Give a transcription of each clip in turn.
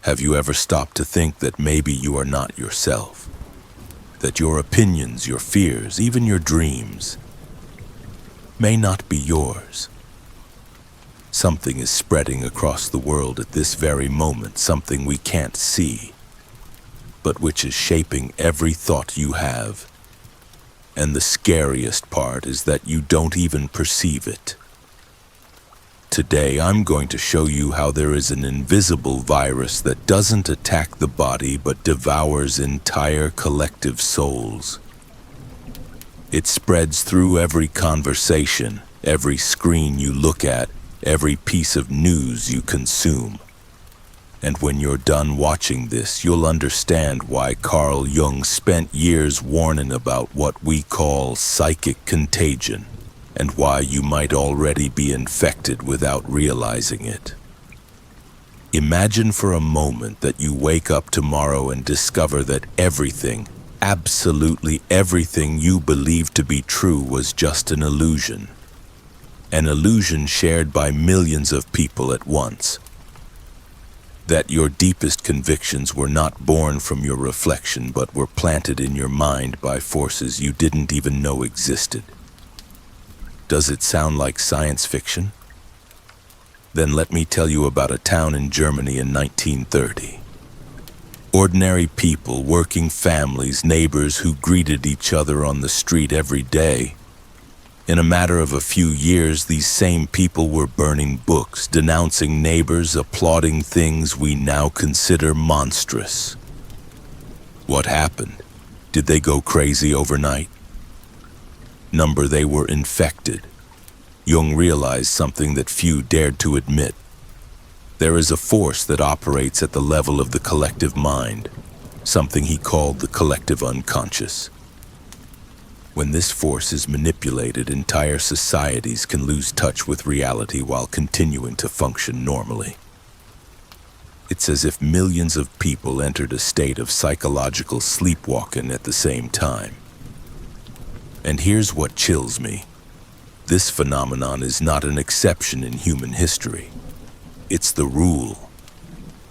Have you ever stopped to think that maybe you are not yourself? That your opinions, your fears, even your dreams may not be yours? Something is spreading across the world at this very moment, something we can't see, but which is shaping every thought you have. And the scariest part is that you don't even perceive it. Today, I'm going to show you how there is an invisible virus that doesn't attack the body but devours entire collective souls. It spreads through every conversation, every screen you look at, every piece of news you consume. And when you're done watching this, you'll understand why Carl Jung spent years warning about what we call psychic contagion, and why you might already be infected without realizing it. Imagine for a moment that you wake up tomorrow and discover that everything, absolutely everything you believed to be true was just an illusion. An illusion shared by millions of people at once. That your deepest convictions were not born from your reflection but were planted in your mind by forces you didn't even know existed. Does it sound like science fiction? Then let me tell you about a town in Germany in 1930. Ordinary people, working families, neighbors who greeted each other on the street every day. In a matter of a few years, these same people were burning books, denouncing neighbors, applauding things we now consider monstrous. What happened? Did they go crazy overnight? They were infected. Jung realized something that few dared to admit. There is a force that operates at the level of the collective mind, something he called the collective unconscious. When this force is manipulated, entire societies can lose touch with reality while continuing to function normally. It's as if millions of people entered a state of psychological sleepwalking at the same time. And here's what chills me. This phenomenon is not an exception in human history. It's the rule.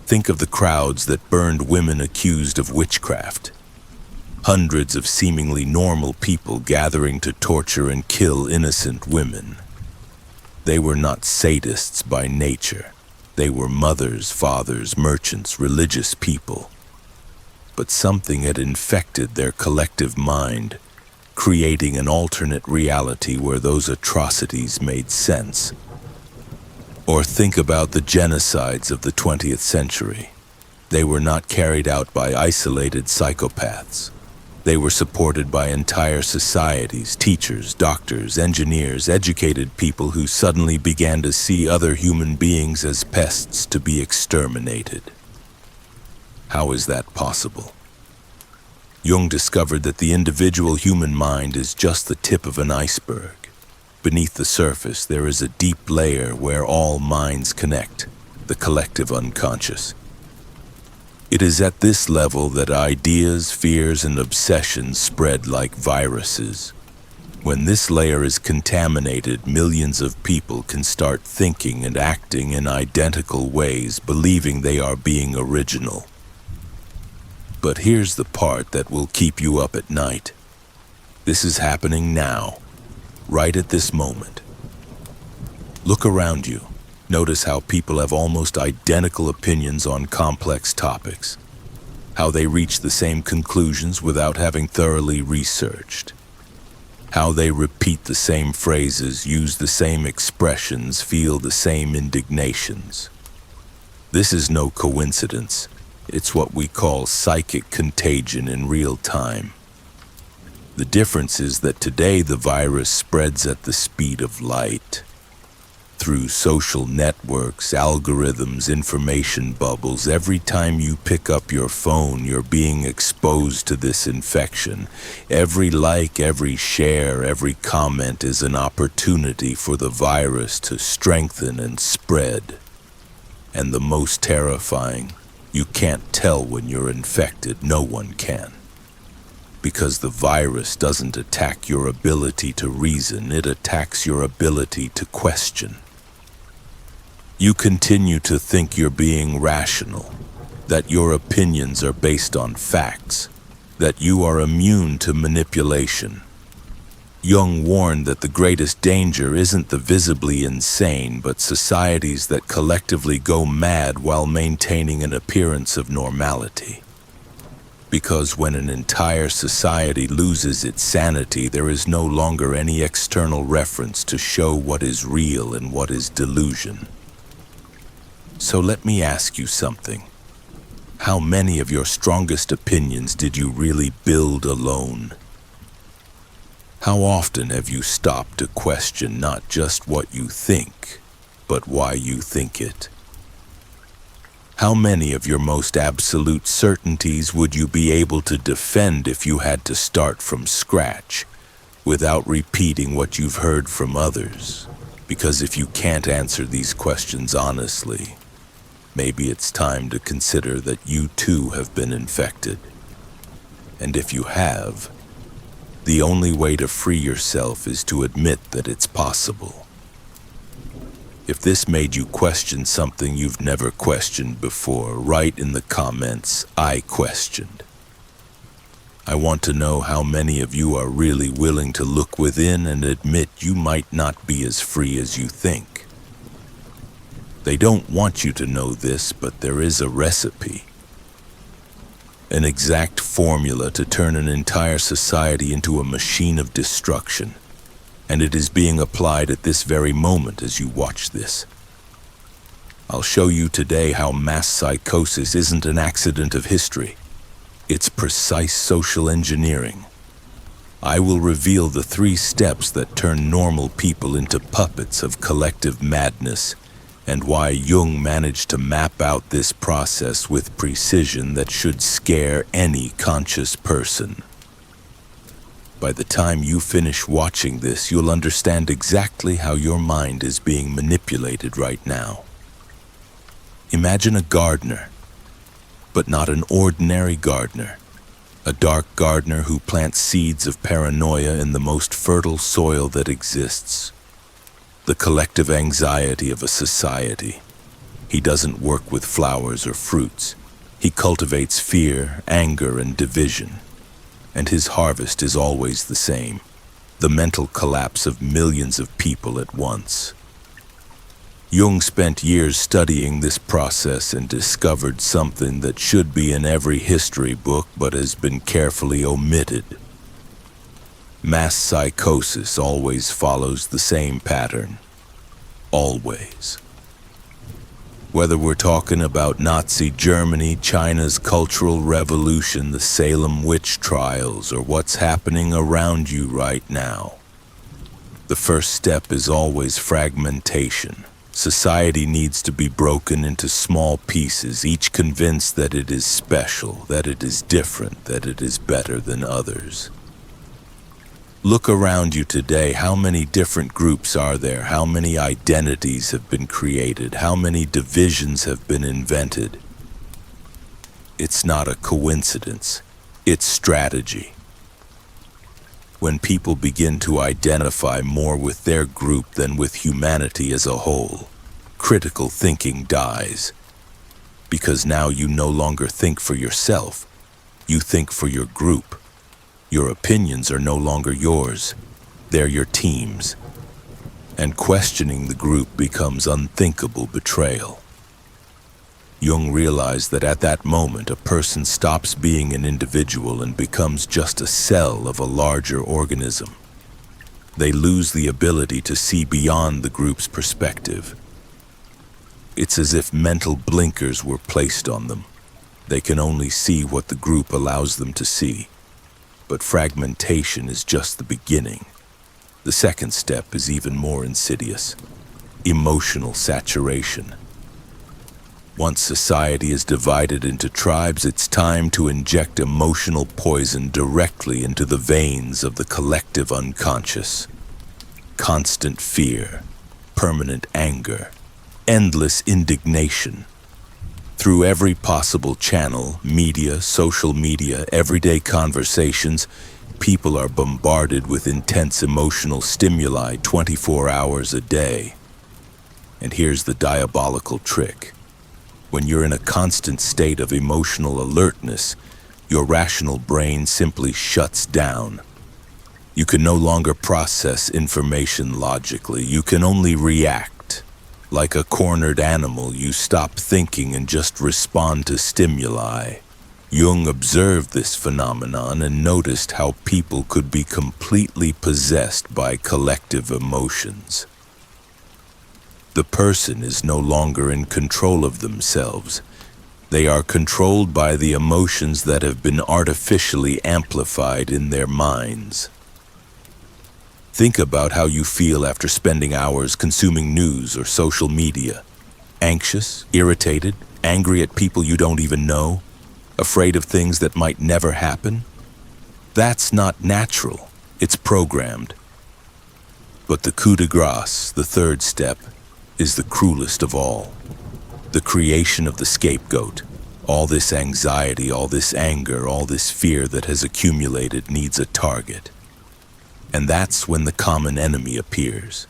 Think of the crowds that burned women accused of witchcraft. Hundreds of seemingly normal people gathering to torture and kill innocent women. They were not sadists by nature. They were mothers, fathers, merchants, religious people. But something had infected their collective mind, creating an alternate reality where those atrocities made sense. Or think about the genocides of the 20th century. They were not carried out by isolated psychopaths. They were supported by entire societies, teachers, doctors, engineers, educated people who suddenly began to see other human beings as pests to be exterminated. How is that possible? Jung discovered that the individual human mind is just the tip of an iceberg. Beneath the surface, there is a deep layer where all minds connect, the collective unconscious. It is at this level that ideas, fears, and obsessions spread like viruses. When this layer is contaminated, millions of people can start thinking and acting in identical ways, believing they are being original. But here's the part that will keep you up at night. This is happening now, right at this moment. Look around you. Notice how people have almost identical opinions on complex topics. How they reach the same conclusions without having thoroughly researched. How they repeat the same phrases, use the same expressions, feel the same indignations. This is no coincidence. It's what we call psychic contagion in real time. The difference is that today the virus spreads at the speed of light. Through social networks, algorithms, information bubbles, every time you pick up your phone, you're being exposed to this infection. Every like, every share, every comment is an opportunity for the virus to strengthen and spread. And the most terrifying, you can't tell when you're infected. No one can. Because the virus doesn't attack your ability to reason, it attacks your ability to question. You continue to think you're being rational. that your opinions are based on facts, that you are immune to manipulation. Jung warned that the greatest danger isn't the visibly insane, but societies that collectively go mad while maintaining an appearance of normality. Because when an entire society loses its sanity, there is no longer any external reference to show what is real and what is delusion. So let me ask you something. How many of your strongest opinions did you really build alone? How often have you stopped to question not just what you think, but why you think it? How many of your most absolute certainties would you be able to defend if you had to start from scratch, without repeating what you've heard from others? Because if you can't answer these questions honestly, maybe it's time to consider that you too have been infected. And if you have, the only way to free yourself is to admit that it's possible. If this made you question something you've never questioned before, write in the comments, "I questioned." I want to know how many of you are really willing to look within and admit you might not be as free as you think. They don't want you to know this, but there is a recipe. An exact formula to turn an entire society into a machine of destruction. And it is being applied at this very moment as you watch this. I'll show you today how mass psychosis isn't an accident of history. It's precise social engineering. I will reveal the 3 steps that turn normal people into puppets of collective madness, and why Jung managed to map out this process with precision that should scare any conscious person. By the time you finish watching this, you'll understand exactly how your mind is being manipulated right now. Imagine a gardener, but not an ordinary gardener. A dark gardener who plants seeds of paranoia in the most fertile soil that exists. The collective anxiety of a society. He doesn't work with flowers or fruits. He cultivates fear, anger, and division. And his harvest is always the same, the mental collapse of millions of people at once. Jung spent years studying this process and discovered something that should be in every history book but has been carefully omitted. Mass psychosis always follows the same pattern. Always. Whether we're talking about Nazi Germany, China's Cultural Revolution, the Salem witch trials, or what's happening around you right now. The first step is always fragmentation. Society needs to be broken into small pieces, each convinced that it is special, that it is different, that it is better than others. Look around you today. How many different groups are there? How many identities have been created? How many divisions have been invented? It's not a coincidence. It's strategy. When people begin to identify more with their group than with humanity as a whole, critical thinking dies. Because now you no longer think for yourself. You think for your group. Your opinions are no longer yours, they're your team's. And questioning the group becomes unthinkable betrayal. Jung realized that at that moment a person stops being an individual and becomes just a cell of a larger organism. They lose the ability to see beyond the group's perspective. It's as if mental blinkers were placed on them. They can only see what the group allows them to see. But fragmentation is just the beginning. The second step is even more insidious. Emotional saturation. Once society is divided into tribes, it's time to inject emotional poison directly into the veins of the collective unconscious. Constant fear, permanent anger, endless indignation. Through every possible channel, media, social media, everyday conversations, people are bombarded with intense emotional stimuli 24 hours a day. And here's the diabolical trick. When you're in a constant state of emotional alertness, your rational brain simply shuts down. You can no longer process information logically. You can only react. Like a cornered animal, you stop thinking and just respond to stimuli. Jung observed this phenomenon and noticed how people could be completely possessed by collective emotions. The person is no longer in control of themselves. They are controlled by the emotions that have been artificially amplified in their minds. Think about how you feel after spending hours consuming news or social media. Anxious, irritated, angry at people you don't even know, afraid of things that might never happen. That's not natural. It's programmed. But the coup de grace, the third step, is the cruelest of all. The creation of the scapegoat. All this anxiety, all this anger, all this fear that has accumulated needs a target. And that's when the common enemy appears.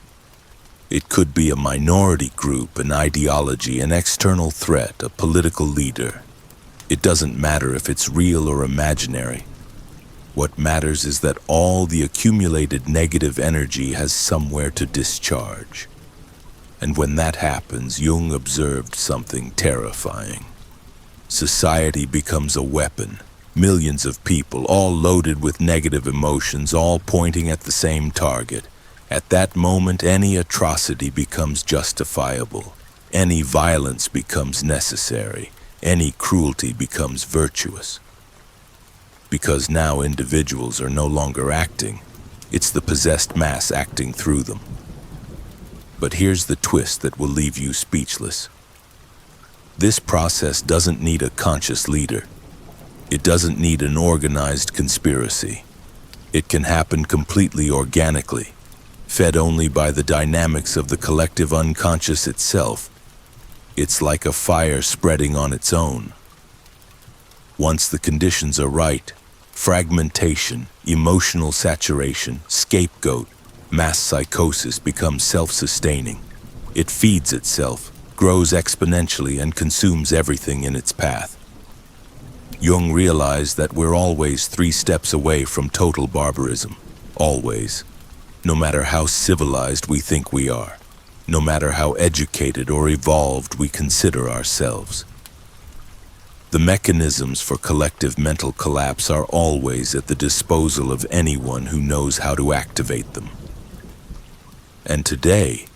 It could be a minority group, an ideology, an external threat, a political leader. It doesn't matter if it's real or imaginary. What matters is that all the accumulated negative energy has somewhere to discharge. And when that happens, Jung observed something terrifying. Society becomes a weapon. Millions of people, all loaded with negative emotions, all pointing at the same target. At that moment, any atrocity becomes justifiable. Any violence becomes necessary. Any cruelty becomes virtuous. Because now individuals are no longer acting. It's the possessed mass acting through them. But here's the twist that will leave you speechless. This process doesn't need a conscious leader. It doesn't need an organized conspiracy. It can happen completely organically, fed only by the dynamics of the collective unconscious itself. It's like a fire spreading on its own. Once the conditions are right, fragmentation, emotional saturation, scapegoat, mass psychosis becomes self-sustaining. It feeds itself, grows exponentially, and consumes everything in its path. Jung realized that we're always 3 steps away from total barbarism. Always. No matter how civilized we think we are. No matter how educated or evolved we consider ourselves. The mechanisms for collective mental collapse are always at the disposal of anyone who knows how to activate them. And today,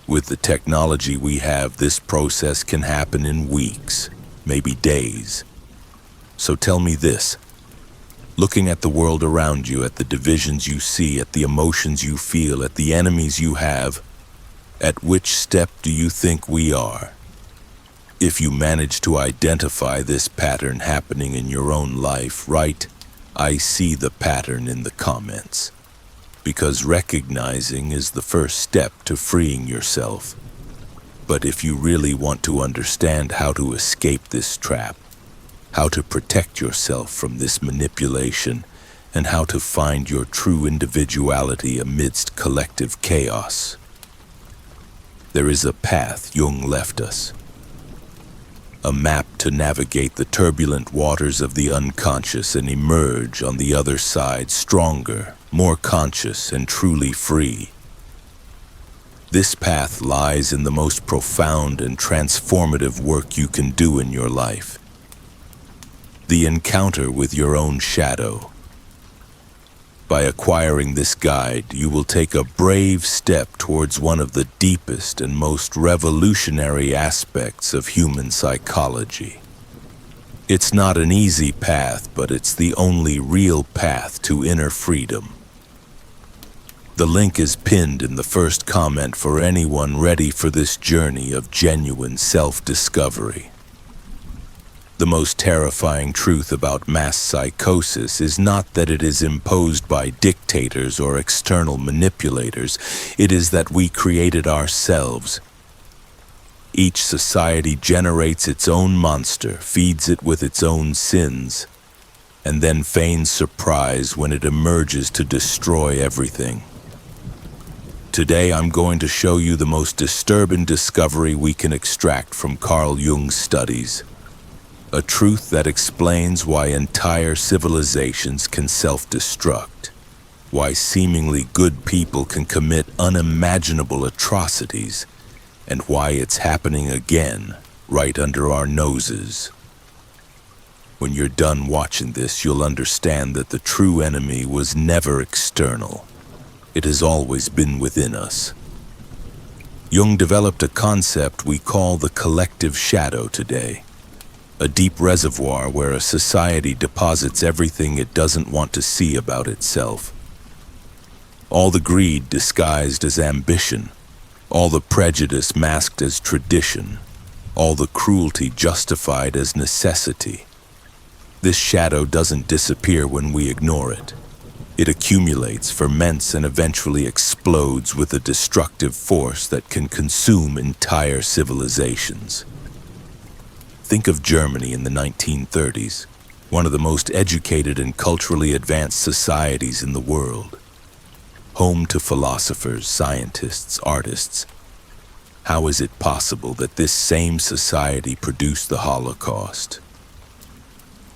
with the technology we have, this process can happen in weeks, maybe days. So tell me this. Looking at the world around you, at the divisions you see, at the emotions you feel, at the enemies you have, at which step do you think we are? If you manage to identify this pattern happening in your own life, write, "I see the pattern" in the comments. Because recognizing is the first step to freeing yourself. But if you really want to understand how to escape this trap, how to protect yourself from this manipulation, and how to find your true individuality amidst collective chaos, there is a path Jung left us. A map to navigate the turbulent waters of the unconscious and emerge on the other side stronger, more conscious, and truly free. This path lies in the most profound and transformative work you can do in your life. The encounter with your own shadow. By acquiring this guide, you will take a brave step towards one of the deepest and most revolutionary aspects of human psychology. It's not an easy path, but it's the only real path to inner freedom. The link is pinned in the first comment for anyone ready for this journey of genuine self-discovery. The most terrifying truth about mass psychosis is not that it is imposed by dictators or external manipulators. It is that we create it ourselves. Each society generates its own monster, feeds it with its own sins, and then feigns surprise when it emerges to destroy everything. Today I'm going to show you the most disturbing discovery we can extract from Carl Jung's studies. A truth that explains why entire civilizations can self-destruct, why seemingly good people can commit unimaginable atrocities, and why it's happening again, right under our noses. When you're done watching this, you'll understand that the true enemy was never external. It has always been within us. Jung developed a concept we call the collective shadow today. A deep reservoir where a society deposits everything it doesn't want to see about itself. All the greed disguised as ambition, all the prejudice masked as tradition, all the cruelty justified as necessity. This shadow doesn't disappear when we ignore it. It accumulates, ferments, and eventually explodes with a destructive force that can consume entire civilizations. Think of Germany in the 1930s, one of the most educated and culturally advanced societies in the world. Home to philosophers, scientists, artists. How is it possible that this same society produced the Holocaust?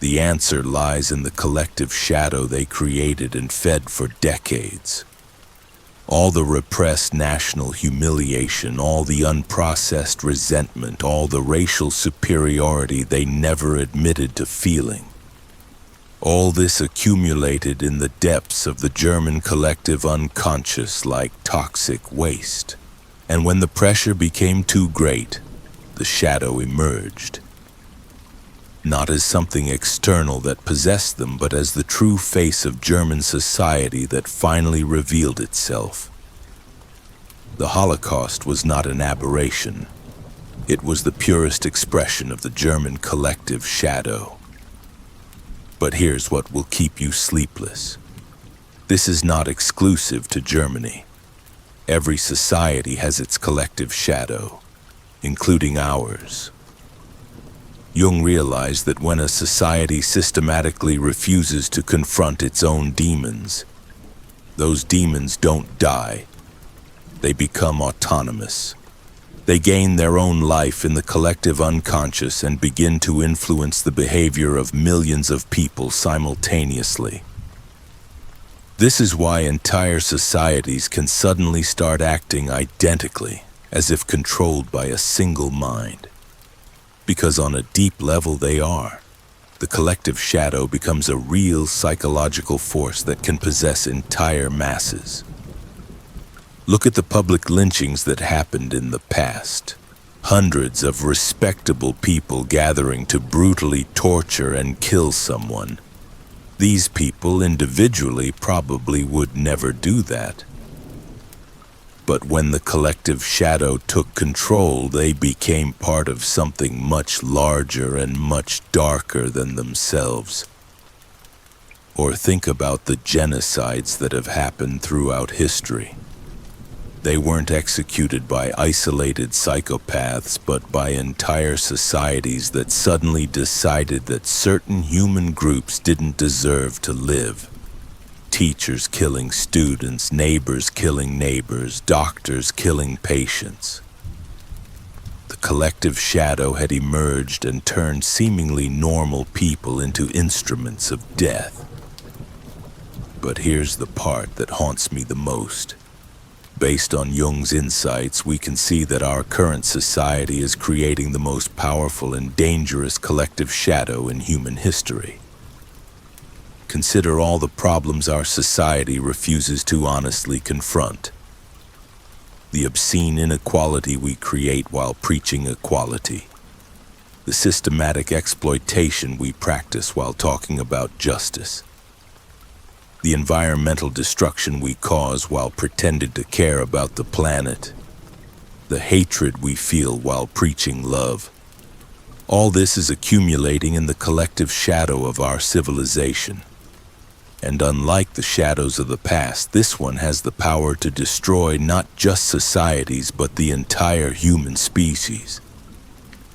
The answer lies in the collective shadow they created and fed for decades. All the repressed national humiliation, all the unprocessed resentment, all the racial superiority they never admitted to feeling. All this accumulated in the depths of the German collective unconscious like toxic waste. And when the pressure became too great, the shadow emerged. Not as something external that possessed them, but as the true face of German society that finally revealed itself. The Holocaust was not an aberration. It was the purest expression of the German collective shadow. But here's what will keep you sleepless. This is not exclusive to Germany. Every society has its collective shadow, including ours. Jung realized that when a society systematically refuses to confront its own demons, those demons don't die. They become autonomous. They gain their own life in the collective unconscious and begin to influence the behavior of millions of people simultaneously. This is why entire societies can suddenly start acting identically, as if controlled by a single mind. Because on a deep level they are. The collective shadow becomes a real psychological force that can possess entire masses. Look at the public lynchings that happened in the past. Hundreds of respectable people gathering to brutally torture and kill someone. These people individually probably would never do that. But when the collective shadow took control, they became part of something much larger and much darker than themselves. Or think about the genocides that have happened throughout history. They weren't executed by isolated psychopaths, but by entire societies that suddenly decided that certain human groups didn't deserve to live. Teachers killing students, neighbors killing neighbors, doctors killing patients. The collective shadow had emerged and turned seemingly normal people into instruments of death. But here's the part that haunts me the most. Based on Jung's insights, we can see that our current society is creating the most powerful and dangerous collective shadow in human history. Consider all the problems our society refuses to honestly confront. The obscene inequality we create while preaching equality. The systematic exploitation we practice while talking about justice. The environmental destruction we cause while pretending to care about the planet. The hatred we feel while preaching love. All this is accumulating in the collective shadow of our civilization. And unlike the shadows of the past, this one has the power to destroy not just societies, but the entire human species.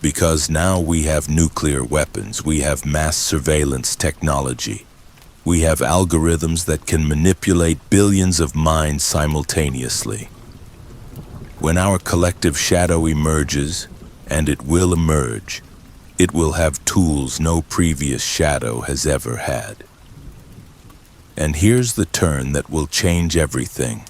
Because now we have nuclear weapons, we have mass surveillance technology, we have algorithms that can manipulate billions of minds simultaneously. When our collective shadow emerges, and it will emerge, it will have tools no previous shadow has ever had. And here's the turn that will change everything.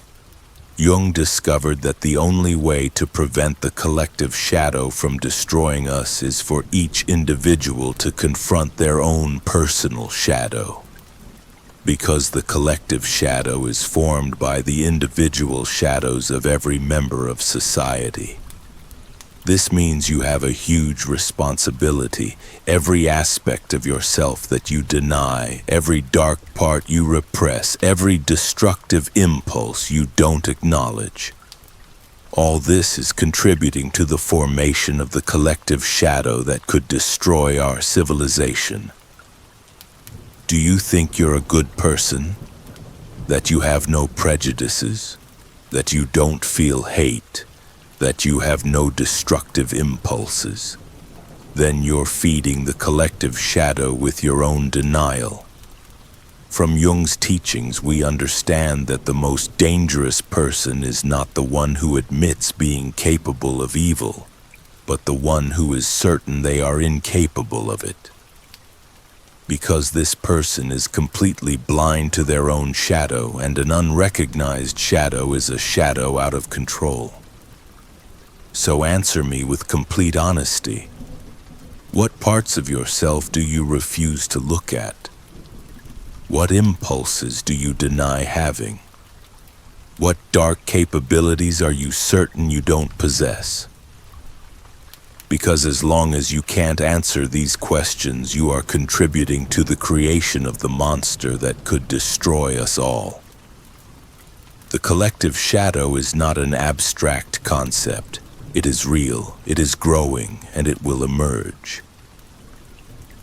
Jung discovered that the only way to prevent the collective shadow from destroying us is for each individual to confront their own personal shadow. Because the collective shadow is formed by the individual shadows of every member of society. This means you have a huge responsibility. Every aspect of yourself that you deny, every dark part you repress, every destructive impulse you don't acknowledge. All this is contributing to the formation of the collective shadow that could destroy our civilization. Do you think you're a good person? That you have no prejudices? That you don't feel hate? That you have no destructive impulses? Then you're feeding the collective shadow with your own denial. From Jung's teachings, we understand that the most dangerous person is not the one who admits being capable of evil, but the one who is certain they are incapable of it. Because this person is completely blind to their own shadow, and an unrecognized shadow is a shadow out of control. So answer me with complete honesty. What parts of yourself do you refuse to look at? What impulses do you deny having? What dark capabilities are you certain you don't possess? Because as long as you can't answer these questions, you are contributing to the creation of the monster that could destroy us all. The collective shadow is not an abstract concept. It is real, it is growing, and it will emerge.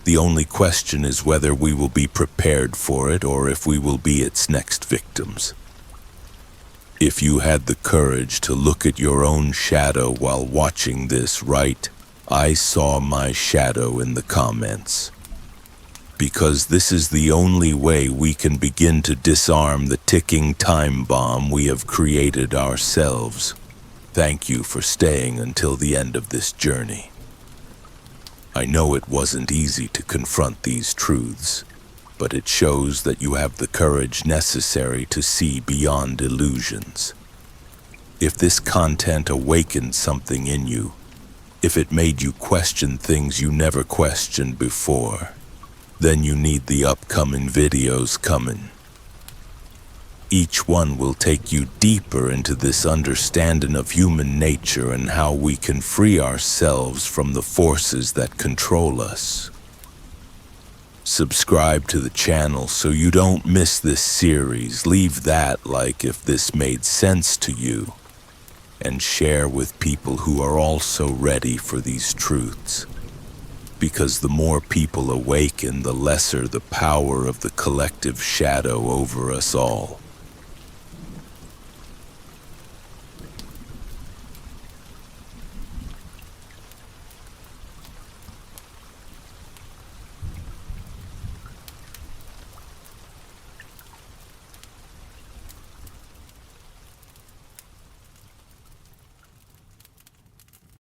The only question is whether we will be prepared for it or if we will be its next victims. If you had the courage to look at your own shadow while watching this, write, "I saw my shadow" in the comments. Because this is the only way we can begin to disarm the ticking time bomb we have created ourselves. Thank you for staying until the end of this journey. I know it wasn't easy to confront these truths, but it shows that you have the courage necessary to see beyond illusions. If this content awakened something in you, if it made you question things you never questioned before, then you need the upcoming videos coming. Each one will take you deeper into this understanding of human nature and how we can free ourselves from the forces that control us. Subscribe to the channel so you don't miss this series. Leave that like if this made sense to you, and share with people who are also ready for these truths. Because the more people awaken, the lesser the power of the collective shadow over us all.